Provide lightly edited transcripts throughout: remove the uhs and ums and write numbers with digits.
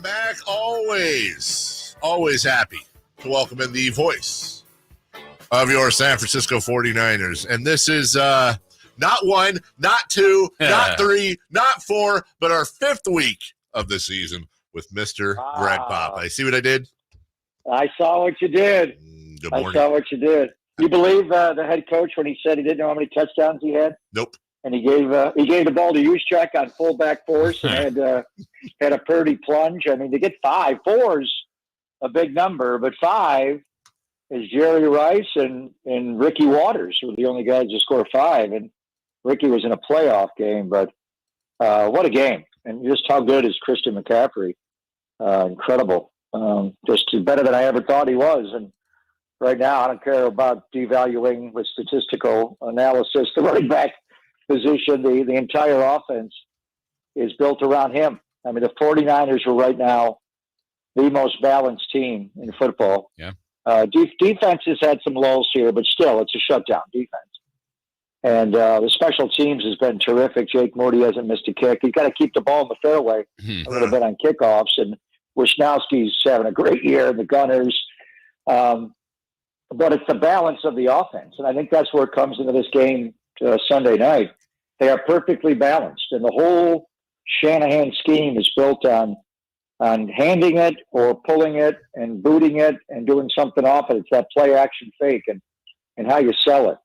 Back always happy to welcome in the voice of your San Francisco 49ers. And this is not one, not two, not three, not four, but our fifth week of the season with Mr. Greg Pop. I see what I did? I saw what you did. Good morning. I saw what you did. You believe the head coach when he said he didn't know how many touchdowns he had? Nope. And he gave the ball to Juszczyk on fullback force and had a Purdy plunge. I mean, to get 5, 4's a big number, but 5 is Jerry Rice and Ricky Waters were the only guys to score 5. And Ricky was in a playoff game, but what a game. And just how good is Christian McCaffrey. Incredible. Just better than I ever thought he was. And right now, I don't care about devaluing with statistical analysis the running back position. The entire offense is built around him. I mean, the 49ers are right now the most balanced team in football. Yeah. Defense has had some lulls here, but still, it's a shutdown defense. And the special teams has been terrific. Jake Moody hasn't missed a kick. He's got to keep the ball in the fairway a little bit on kickoffs. And Wisnowski's having a great year, the Gunners. But it's the balance of the offense. And I think that's where it comes into this game Sunday night. They are perfectly balanced. And the whole Shanahan scheme is built on handing it or pulling it and booting it and doing something off it. It's that play action fake and how you sell it.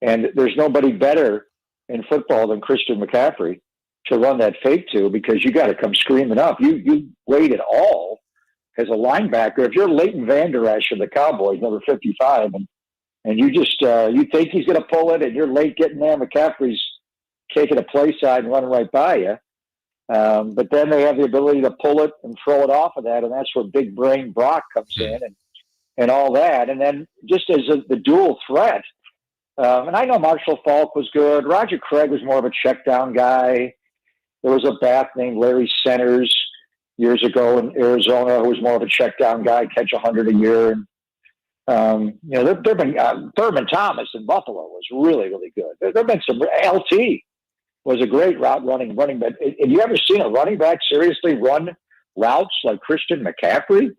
And there's nobody better in football than Christian McCaffrey to run that fake to, because you got to come screaming up. You wait it all as a linebacker. If you're Leighton Vander Esch of the Cowboys, number 55, and you just you think he's going to pull it, and you're late getting there, McCaffrey's taking a play side and running right by you. But then they have the ability to pull it and throw it off of that, and that's where big brain Brock comes in and all that. And then just as the dual threat, and I know Marshall Faulk was good. Roger Craig was more of a check down guy. There was a back named Larry Centers years ago in Arizona who was more of a check down guy, catch 100 a year. And there've been Thurman Thomas in Buffalo was really, really good. There've been some. LT was a great route running back. Have you ever seen a running back seriously run routes like Christian McCaffrey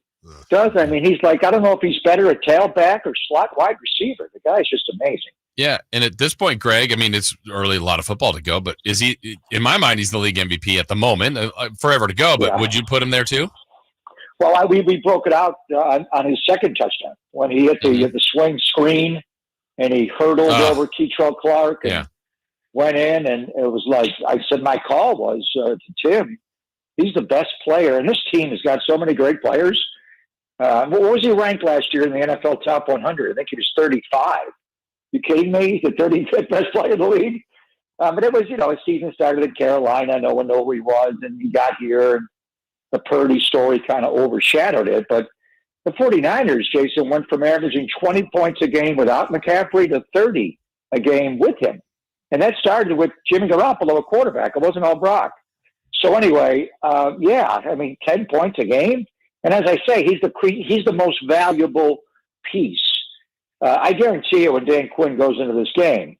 does? I mean, he's like, I don't know if he's better at tailback or slot wide receiver. The guy's just amazing. Yeah, and at this point, Greg, I mean, it's early, a lot of football to go, but is he, in my mind, he's the league MVP at the moment, forever to go, but would you put him there too? Well, we broke it out on his second touchdown when he hit the swing screen and he hurdled over Keitrell Clark and went in, and it was like, I said my call was to Tim, he's the best player, and this team has got so many great players. What was he ranked last year in the NFL Top 100? I think he was 35. You kidding me? He's the 35th best player in the league. But it was, his season started in Carolina. No one knew who he was, and he got here, and the Purdy story kind of overshadowed it. But the 49ers, Jason, went from averaging 20 points a game without McCaffrey to 30 a game with him. And that started with Jimmy Garoppolo, a quarterback. It wasn't all Brock. So anyway, 10 points a game. And as I say, he's the most valuable piece. I guarantee you when Dan Quinn goes into this game,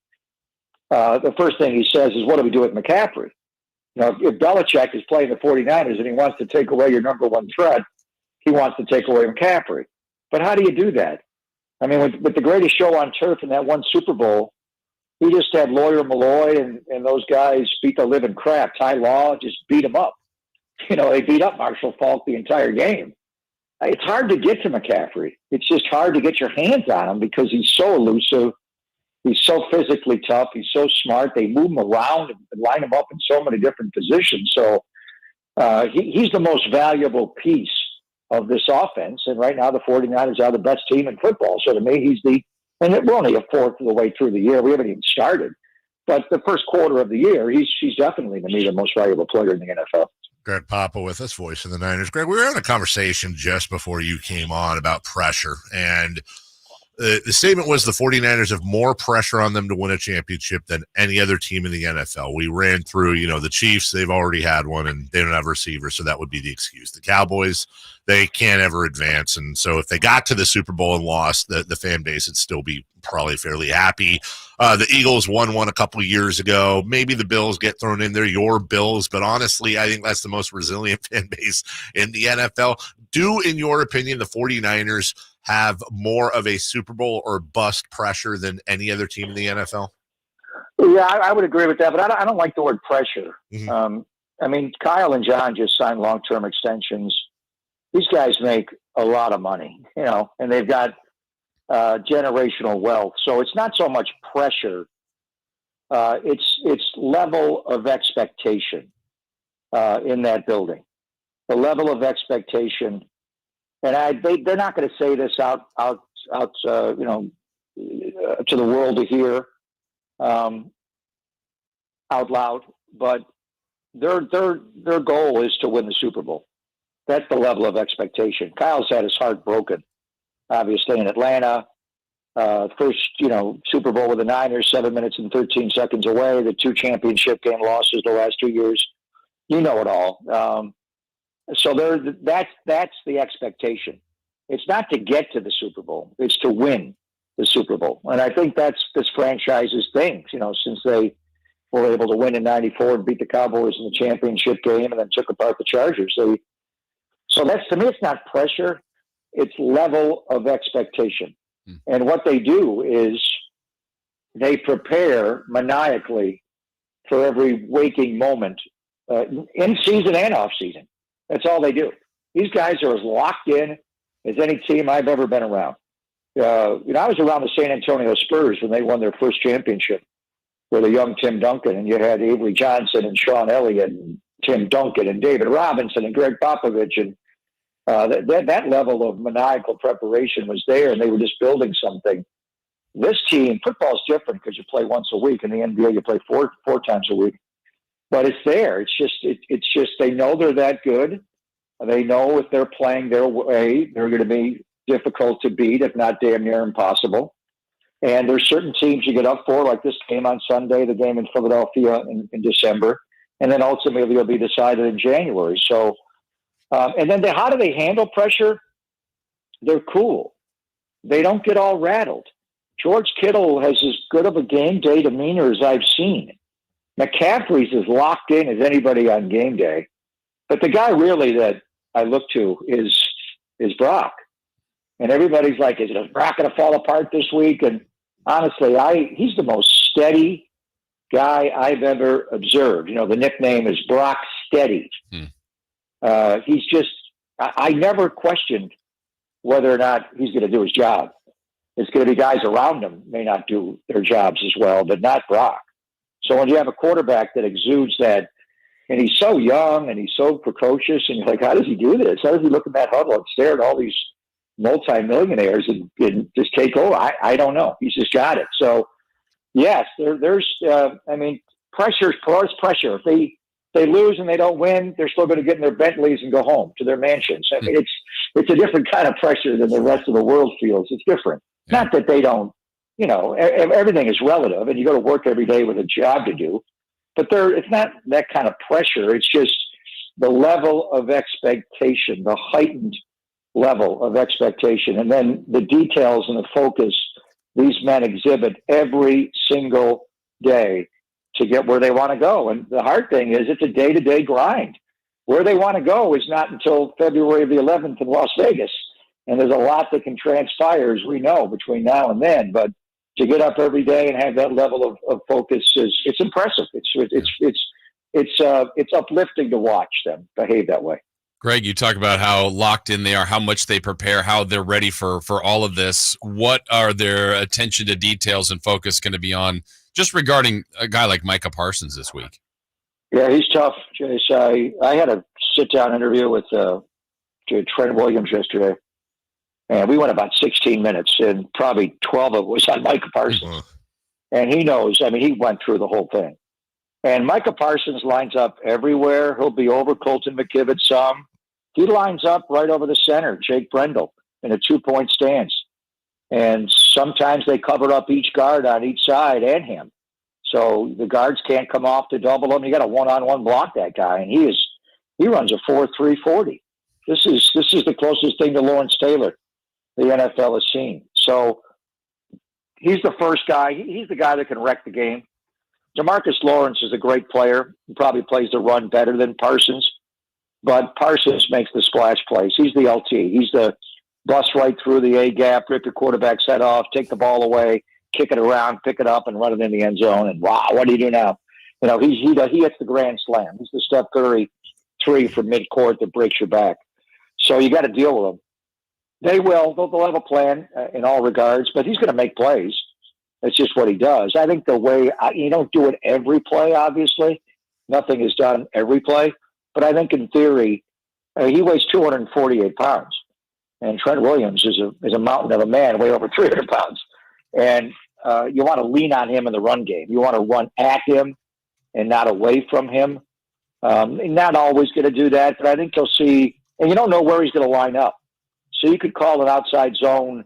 the first thing he says is, what do we do with McCaffrey? If Belichick is playing the 49ers and he wants to take away your number one threat, he wants to take away McCaffrey. But how do you do that? I mean, with the greatest show on turf in that one Super Bowl, he just had Lawyer Malloy and those guys beat the living crap. Ty Law just beat him up. They beat up Marshall Faulk the entire game. It's hard to get to McCaffrey. It's just hard to get your hands on him because he's so elusive. He's so physically tough. He's so smart. They move him around and line him up in so many different positions. So he's the most valuable piece of this offense. And right now the 49ers are the best team in football. So to me, and we're only a fourth of the way through the year. We haven't even started. But the first quarter of the year, he's definitely, to me, the most valuable player in the NFL. Greg Papa with us, voice of the Niners. Greg, we were having a conversation just before you came on about pressure. And The statement was the 49ers have more pressure on them to win a championship than any other team in the NFL. We ran through, the Chiefs, they've already had one and they don't have receivers, so that would be the excuse. The Cowboys, they can't ever advance, and so if they got to the Super Bowl and lost, the fan base would still be probably fairly happy. The Eagles won one a couple of years ago. Maybe the Bills get thrown in there, your Bills, but honestly, I think that's the most resilient fan base in the NFL. Do, in your opinion, the 49ers have more of a Super Bowl or bust pressure than any other team in the NFL? Yeah, I would agree with that, but I don't like the word pressure. Mm-hmm. Kyle and John just signed long-term extensions. These guys make a lot of money, and they've got generational wealth. So it's not so much pressure. It's level of expectation in that building. The level of expectation. And they're not going to say this out to the world to hear out loud, but their goal is to win the Super Bowl. That's the level of expectation. Kyle's had his heart broken, obviously, in Atlanta. First, Super Bowl with the Niners, 7 minutes and 13 seconds away. The 2 championship game losses the last 2 years. You know it all. So that's the expectation. It's not to get to the Super Bowl. It's to win the Super Bowl. And I think that's this franchise's thing, since they were able to win in 94 and beat the Cowboys in the championship game and then took apart the Chargers. So that's, to me, it's not pressure. It's level of expectation. And what they do is they prepare maniacally for every waking moment in season and off season. That's all they do. These guys are as locked in as any team I've ever been around. I was around the San Antonio Spurs when they won their first championship with a young Tim Duncan, and you had Avery Johnson and Sean Elliott and Tim Duncan and David Robinson and Greg Popovich, and that level of maniacal preparation was there, and they were just building something. This team, football's different because you play once a week. In the NBA, you play four times a week. But it's there. It's just they know they're that good. They know if they're playing their way, they're going to be difficult to beat, if not damn near impossible. And there's certain teams you get up for, like this game on Sunday, the game in Philadelphia in December, and then ultimately it'll be decided in January. So, and then how do they handle pressure? They're cool. They don't get all rattled. George Kittle has as good of a game day demeanor as I've seen. McCaffrey's as locked in as anybody on game day. But the guy really that I look to is Brock. And everybody's like, is Brock going to fall apart this week? And honestly, he's the most steady guy I've ever observed. The nickname is Brock Steady. He's just, I never questioned whether or not he's going to do his job. It's going to be guys around him may not do their jobs as well, but not Brock. So when you have a quarterback that exudes that, and he's so young and he's so precocious, and you're like, how does he do this? How does he look at that huddle and stare at all these multimillionaires and just take over? I don't know. He's just got it. So, yes, there's pressure. If they lose and they don't win, they're still going to get in their Bentleys and go home to their mansions. I mean, it's a different kind of pressure than the rest of the world feels. It's different. Yeah. Not that they don't. Everything is relative, and you go to work every day with a job to do. But it's not that kind of pressure. It's just the level of expectation, the heightened level of expectation, and then the details and the focus these men exhibit every single day to get where they want to go. And the hard thing is it's a day-to-day grind. Where they want to go is not until February the 11th in Las Vegas. And there's a lot that can transpire, as we know, between now and then. But to get up every day and have that level of focus it's impressive. It's uplifting to watch them behave that way. Greg, you talk about how locked in they are, how much they prepare, how they're ready for all of this. What are their attention to details and focus going to be on just regarding a guy like Micah Parsons this week? Yeah, he's tough, Chase. I had a sit-down interview with Trent Williams yesterday. And we went about 16 minutes, and probably 12 of it was on Micah Parsons. Mm-hmm. And he knows, he went through the whole thing. And Micah Parsons lines up everywhere. He'll be over Colton McKivitz some. He lines up right over the center, Jake Brendel, in a 2-point stance. And sometimes they covered up each guard on each side and him. So the guards can't come off to double him. You got to one-on-one block that guy, and he runs a 4.3 40. This is the closest thing to Lawrence Taylor the NFL has seen. So he's the first guy. He's the guy that can wreck the game. Demarcus Lawrence is a great player. He probably plays the run better than Parsons, but Parsons makes the splash plays. He's the LT. He's the bust right through the A gap, rip your quarterback's head off, take the ball away, kick it around, pick it up, and run it in the end zone. And wow, what do you do now? You know, he hits the grand slam. He's the Steph Curry 3 from midcourt that breaks your back. So you got to deal with him. They'll have a plan in all regards, but he's going to make plays. That's just what he does. I think you don't do it every play, obviously. Nothing is done every play. But I think in theory, he weighs 248 pounds. And Trent Williams is a mountain of a man, way over 300 pounds. And you want to lean on him in the run game. You want to run at him and not away from him. Not always going to do that, but I think you'll see, and you don't know where he's going to line up. So you could call an outside zone,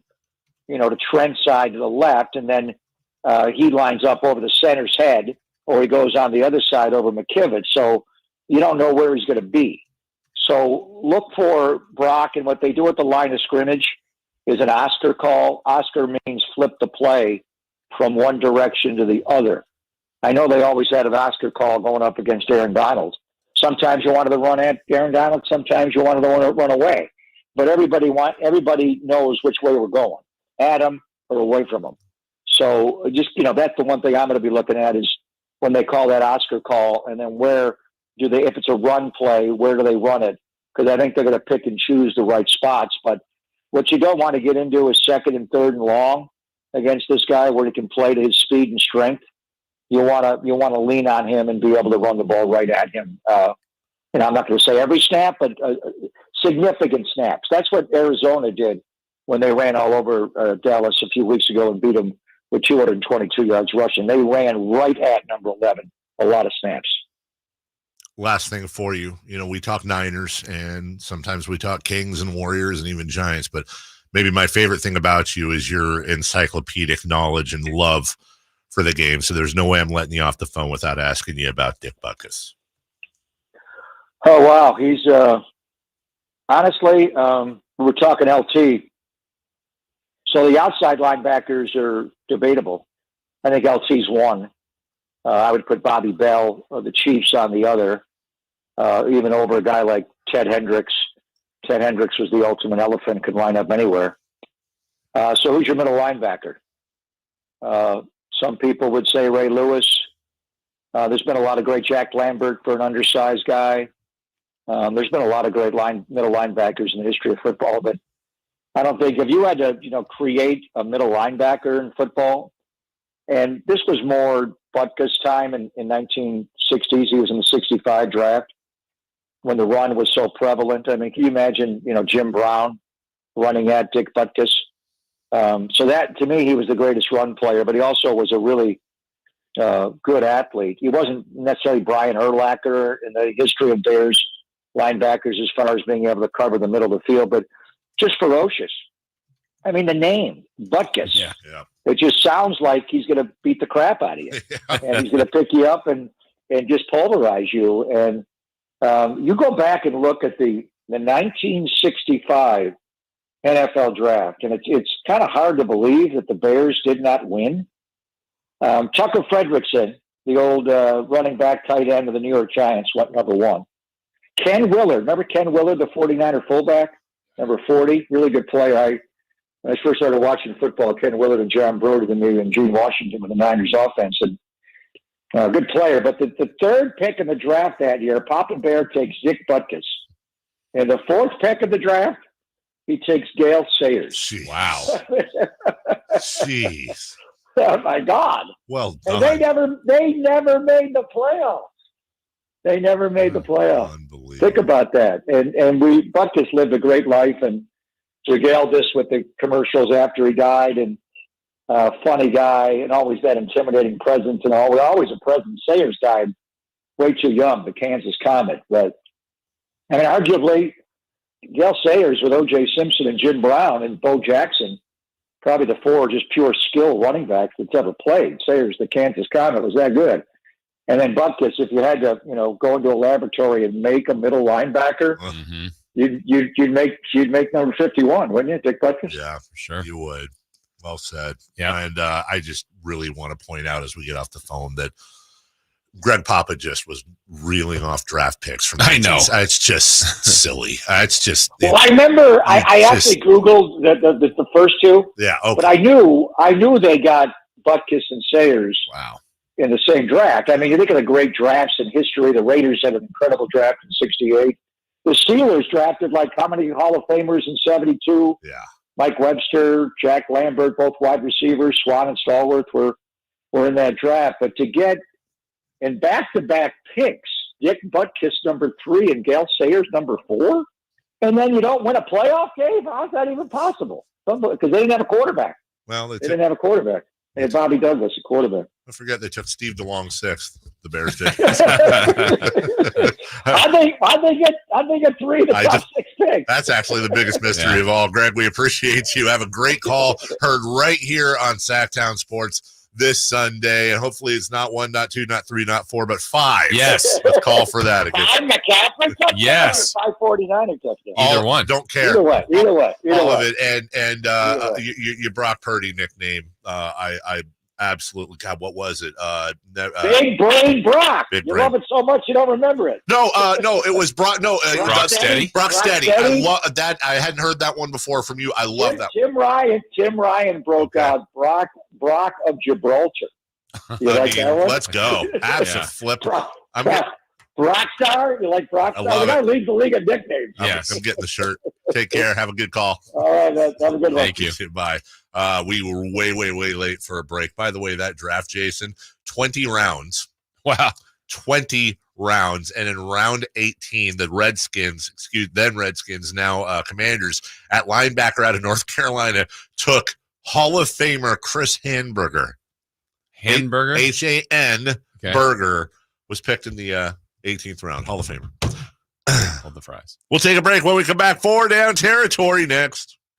to Trent's side to the left, and then he lines up over the center's head, or he goes on the other side over McKivitt. So you don't know where he's going to be. So look for Brock, and what they do at the line of scrimmage is an Oscar call. Oscar means flip the play from one direction to the other. I know they always had an Oscar call going up against Aaron Donald. Sometimes you wanted to run at Aaron Donald. Sometimes you wanted to run away. But everybody knows which way we're going, at him or away from him. So just, that's the one thing I'm going to be looking at is when they call that Oscar call, and then if it's a run play, where do they run it? Because I think they're going to pick and choose the right spots. But what you don't want to get into is second and third and long against this guy where he can play to his speed and strength. You want to lean on him and be able to run the ball right at him. I'm not going to say every snap, but significant snaps. That's what Arizona did when they ran all over Dallas a few weeks ago and beat them with 222 yards rushing. They ran right at number 11, a lot of snaps. Last thing for you, we talk Niners and sometimes we talk Kings and Warriors and even Giants, but maybe my favorite thing about you is your encyclopedic knowledge and love for the game. So there's no way I'm letting you off the phone without asking you about Dick Butkus. Oh, wow. He's honestly, we're talking LT. So the outside linebackers are debatable. I think LT's one. I would put Bobby Bell or the Chiefs on the other, even over a guy like Ted Hendricks. Ted Hendricks was the ultimate elephant, could line up anywhere. So who's your middle linebacker? Some people would say Ray Lewis. There's been a lot of great Jack Lambert for an undersized guy. There's been a lot of great middle linebackers in the history of football, but I don't think if you had to, create a middle linebacker in football, and this was more Butkus time in 1960s. He was in the 65 draft when the run was so prevalent. I mean, can you imagine, Jim Brown running at Dick Butkus? So that, to me, he was the greatest run player, but he also was a really good athlete. He wasn't necessarily Brian Urlacher in the history of Bears linebackers as far as being able to cover the middle of the field, but just ferocious. I mean, the name, Butkus. Yeah. It just sounds like he's going to beat the crap out of you. And he's going to pick you up and just pulverize you. And you go back and look at the 1965 NFL draft, and it's kind of hard to believe that the Bears did not win. Tucker Fredrickson, the old running back tight end of the New York Giants, went number 1. Ken Willard, remember Ken Willard, the 49er fullback, number 40, really good player. When I first started watching football, Ken Willard and John Brodie and Gene Washington with the Niners offense, and good player. But the third pick in the draft that year, Papa Bear takes Dick Butkus. And the fourth pick of the draft, he takes Gale Sayers. Jeez. Wow. Jeez. Oh my God. Well done. And they never made the playoffs. They never made the playoffs. Unbelievable. Think about that. And Butkus lived a great life and regaled us with the commercials after he died, and funny guy and always that intimidating presence and always a presence. Sayers died way too young, the Kansas Comet. But I mean, arguably, Gale Sayers with O.J. Simpson and Jim Brown and Bo Jackson probably the 4 just pure skill running backs that's ever played. Sayers, the Kansas Comet, was that good. And then Butkus, if you had to, go into a laboratory and make a middle linebacker, you'd make number 51, wouldn't you, Dick Butkus? Yeah, for sure. You would. Well said. Yeah. And I just really want to point out as we get off the phone that Greg Papa just was reeling off draft picks from. I know. It's just silly. It's just. Well, I remember I actually Googled the first 2. Yeah. Okay. But I knew they got Butkus and Sayers. Wow. In the same draft. I mean, you think of the great drafts in history. The Raiders had an incredible draft in '68. The Steelers drafted like how many Hall of Famers in '72? Yeah. Mike Webster, Jack Lambert, both wide receivers, Swan and Stallworth were in that draft. But to get in back-to-back picks, Dick Butkus number 3 and Gale Sayers number 4, and then you don't win a playoff game? How's that even possible? Because they didn't have a quarterback. Well, they didn't have a quarterback. They had Bobby Douglas, a quarterback. I forget they took Steve DeLong 6th. The Bears did. How'd they get 3 of the top 6 picks? That's actually the biggest mystery of all. Greg, we appreciate you. Have a great call heard right here on Sactown Sports this Sunday. And hopefully it's not 1, not 2, not 3, not 4, but 5. Yes. Let's call for that again. McCaffrey touchdown. Yes. 549 touchdown. Either one. Don't care. Either way. All of it. And your Brock Purdy nickname, I absolutely. God, what was it? Big Brain Brock. Big You brain. love it so much you don't remember it. No, it was Brock. No, Brock Steady. Brock Steady. I love that. I hadn't heard that one before from you. I love that. Tim Ryan broke out Brock of Gibraltar. You like that one? Let's go. Absolutely. Brockstar? You like Brockstar? I love it. Lead the league of nicknames. Yes. I'm getting the shirt. Take care. Have a good call. All right. Have a good one. Thank you. Bye. We were way, way, way late for a break. By the way, that draft, Jason, 20 rounds. Wow. 20 rounds. And in round 18, the Redskins, now Commanders, at linebacker out of North Carolina, took Hall of Famer Chris Hanburger. Hanburger? H-A-N Burger was picked in the 18th round. Hall of Famer. Hold the fries. We'll take a break. When we come back, 4 down territory next.